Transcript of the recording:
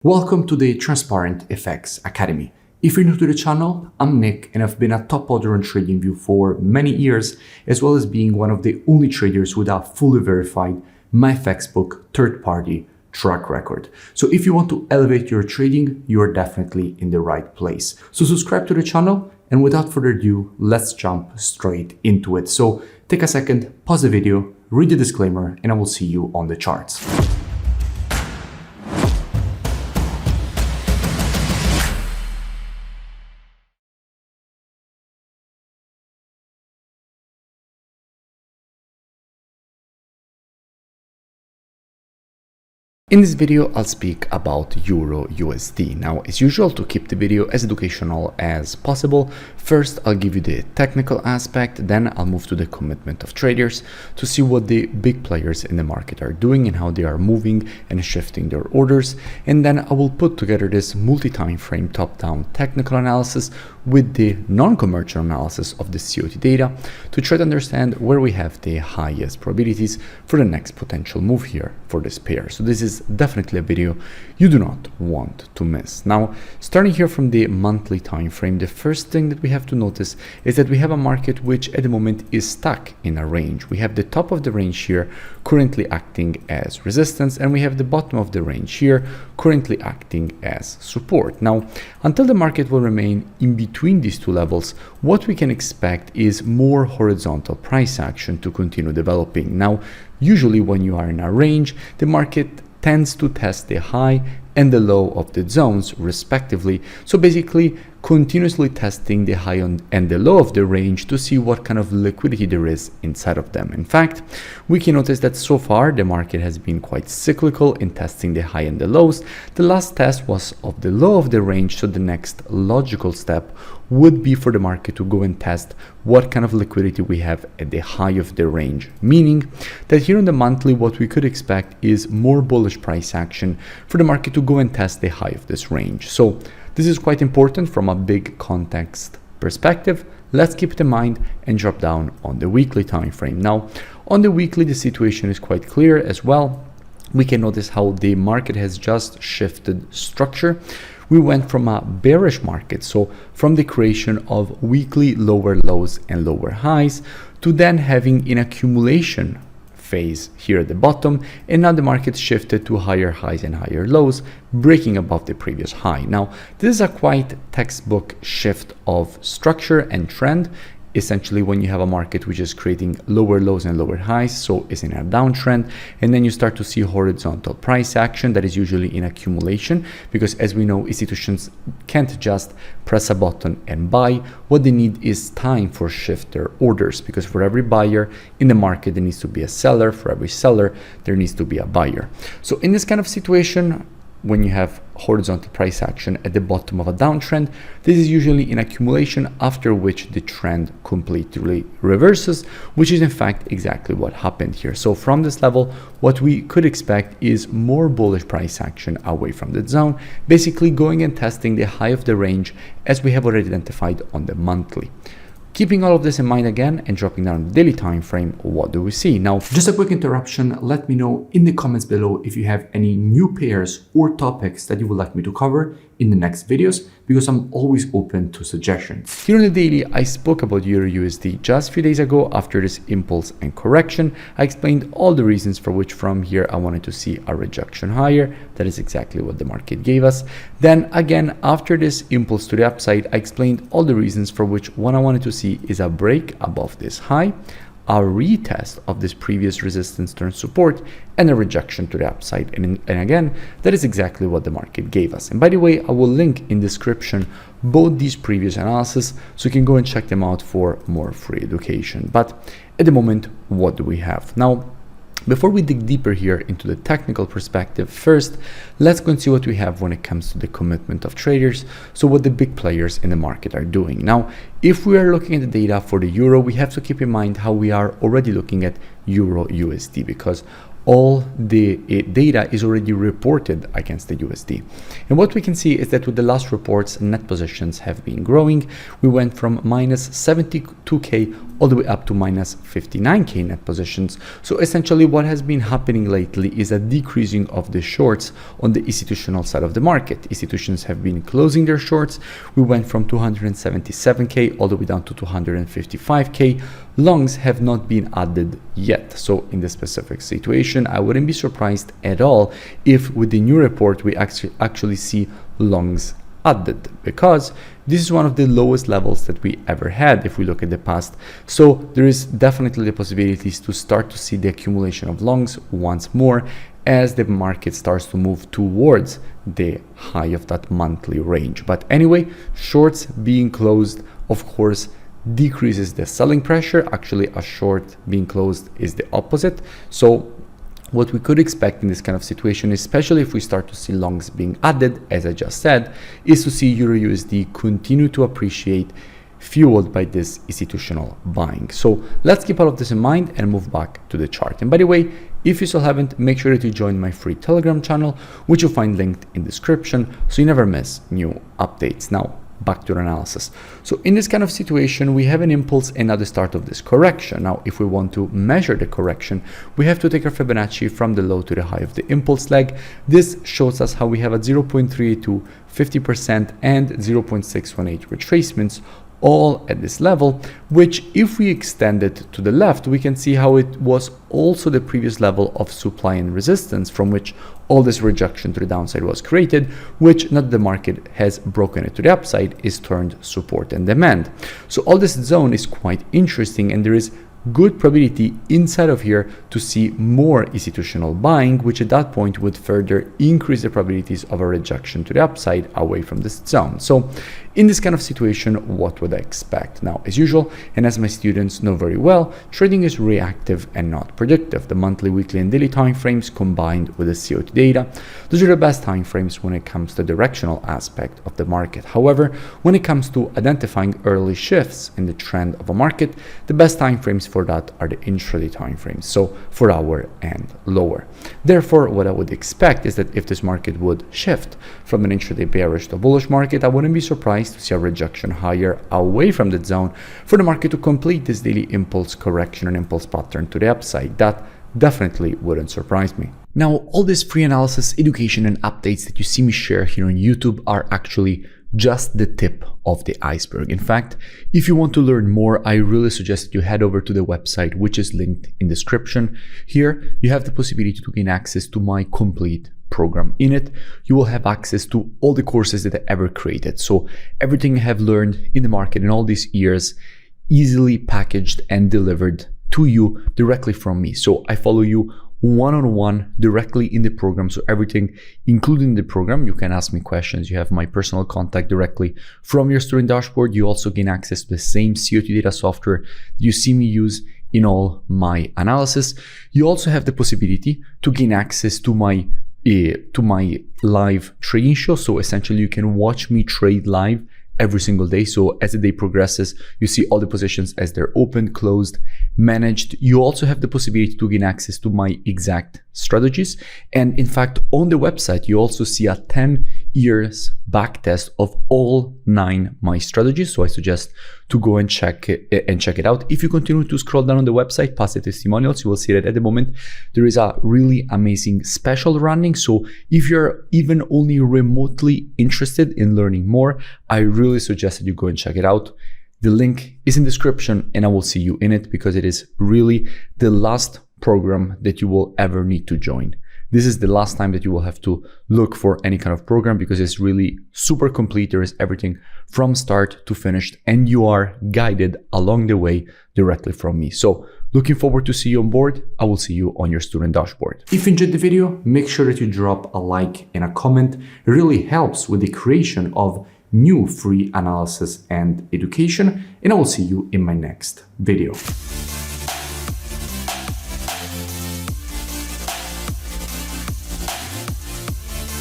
Welcome to the Transparent FX Academy. If you're new to the channel, I'm Nick and I've been a top hodler on TradingView for many years, as well as being one of the only traders with a fully verified MyFXbook third-party track record. So if you want to elevate your trading, you're definitely in the right place. So subscribe to the channel, and without further ado, let's jump straight into it. So take a second, pause the video, read the disclaimer, and I will see you on the charts. In this video, I'll speak about EURUSD. Now, as usual, to keep the video as educational as possible, first I'll give you the technical aspect, then I'll move to the commitment of traders to see what the big players in the market are doing and how they are moving and shifting their orders. And then I will put together this multi-time frame top-down technical analysis with the non-commercial analysis of the COT data to try to understand where we have the highest probabilities for the next potential move here for this pair. So this is definitely a video you do not want to miss. Now, starting here from the monthly time frame, the first thing that we have to notice is that we have a market which at the moment is stuck in a range. We have the top of the range here currently acting as resistance, and we have the bottom of the range here currently acting as support. Now, until the market will remain in between these two levels, what we can expect is more horizontal price action to continue developing. Now, usually when you are in a range, the market tends to test the high and the low of the zones respectively. So basically continuously testing the high and the low of the range to see what kind of liquidity there is inside of them. In fact, we can notice that so far the market has been quite cyclical in testing the high and the lows. The last test was of the low of the range, so the next logical step would be for the market to go and test what kind of liquidity we have at the high of the range, meaning that here on the monthly what we could expect is more bullish price action for the market to go and test the high of this range. So this is quite important from a big context perspective. Let's keep it in mind and drop down on the weekly time frame. Now, on the weekly, the situation is quite clear as well. We can notice how the market has just shifted structure. We went from a bearish market, so from the creation of weekly lower lows and lower highs, to then having an accumulation phase here at the bottom, and now the market shifted to higher highs and higher lows, breaking above the previous high. Now, this is a quite textbook shift of structure and trend. Essentially, when you have a market which is creating lower lows and lower highs, so it's in a downtrend, and then you start to see horizontal price action that is usually in accumulation, because as we know, institutions can't just press a button and buy. What they need is time for shift their orders, because for every buyer in the market there needs to be a seller, for every seller there needs to be a buyer. So in this kind of situation, when you have horizontal price action at the bottom of a downtrend, this is usually in accumulation, after which the trend completely reverses, which is in fact exactly what happened here. So from this level, what we could expect is more bullish price action away from the zone, basically going and testing the high of the range as we have already identified on the monthly. Keeping all of this in mind again and dropping down the daily time frame, what do we see? Now, just a quick interruption, let me know in the comments below if you have any new pairs or topics that you would like me to cover in the next videos, because I'm always open to suggestions. Here on the daily, I spoke about EURUSD just a few days ago after this impulse and correction. I explained all the reasons for which from here I wanted to see a rejection higher. That is exactly what the market gave us. Then again, after this impulse to the upside, I explained all the reasons for which what I wanted to see is a break above this high, a retest of this previous resistance turn support, and a rejection to the upside. And again, that is exactly what the market gave us. And by the way, I will link in description both these previous analysis, so you can go and check them out for more free education. But at the moment, what do we have? Now, before we dig deeper here into the technical perspective, first, let's go and see what we have when it comes to the commitment of traders, so what the big players in the market are doing. Now, if we are looking at the data for the euro, we have to keep in mind how we are already looking at EURUSD, because all the data is already reported against the USD. And what we can see is that with the last reports, net positions have been growing. We went from minus 72K all the way up to minus 59K net positions. So essentially what has been happening lately is a decreasing of the shorts on the institutional side of the market. Institutions have been closing their shorts. We went from 277K all the way down to 255K. Longs have not been added yet. So in this specific situation, I wouldn't be surprised at all if with the new report we actually see longs added, because this is one of the lowest levels that we ever had if we look at the past. So there is definitely the possibilities to start to see the accumulation of longs once more as the market starts to move towards the high of that monthly range. But anyway, shorts being closed, of course, decreases the selling pressure. Actually, a short being closed is the opposite. So what we could expect in this kind of situation, especially if we start to see longs being added, as I just said, is to see EURUSD continue to appreciate, fueled by this institutional buying. So let's keep all of this in mind and move back to the chart. And by the way, if you still haven't, make sure that you join my free Telegram channel, which you'll find linked in the description, so you never miss new updates. Now, back to the analysis. So in this kind of situation, we have an impulse and now the start of this correction. Now, if we want to measure the correction, we have to take our Fibonacci from the low to the high of the impulse leg. This shows us how we have a 0.382, 50% and 0.618 retracements all at this level, which if we extend it to the left, we can see how it was also the previous level of supply and resistance from which all this rejection to the downside was created, which not the market has broken it to the upside, is turned support and demand. So all this zone is quite interesting, and there is good probability inside of here to see more institutional buying, which at that point would further increase the probabilities of a rejection to the upside away from this zone. So in this kind of situation, what would I expect? Now, as usual, and as my students know very well, trading is reactive and not predictive. The monthly, weekly, and daily time frames combined with the COT data, those are the best time frames when it comes to the directional aspect of the market. However, when it comes to identifying early shifts in the trend of a market, the best time frames for that are the intraday time frames, so 4 hour and lower. Therefore, what I would expect is that if this market would shift from an intraday bearish to bullish market, I wouldn't be surprised to see a rejection higher away from that zone for the market to complete this daily impulse correction and impulse pattern to the upside. That definitely wouldn't surprise me. Now, all this free analysis, education, and updates that you see me share here on YouTube are actually just the tip of the iceberg. In fact, if you want to learn more, I really suggest that you head over to the website, which is linked in the description. Here, you have the possibility to gain access to my complete program. In it, you will have access to all the courses that I ever created. So everything I have learned in the market in all these years, easily packaged and delivered to you directly from me. So I follow you one-on-one directly in the program. So everything, including the program, you can ask me questions. You have my personal contact directly from your student dashboard. You also gain access to the same COT data software that you see me use in all my analysis. You also have the possibility to gain access to my live trading show. So essentially you can watch me trade live every single day. So as the day progresses, you see all the positions as they're opened, closed, managed. You also have the possibility to gain access to my exact strategies. And in fact, on the website, you also see a 10 years back test of all 9 my strategies. So I suggest to go and check it out. If you continue to scroll down on the website past the testimonials, you will see that at the moment there is a really amazing special running. So if you're even only remotely interested in learning more, I really suggest that you go and check it out. The link is in the description and I will see you in it, because it is really the last program that you will ever need to join. This is the last time that you will have to look for any kind of program, because it's really super complete. There is everything from start to finished, and you are guided along the way directly from me. So looking forward to see you on board. I will see you on your student dashboard. If you enjoyed the video, make sure that you drop a like and a comment. It really helps with the creation of new free analysis and education, and I will see you in my next video.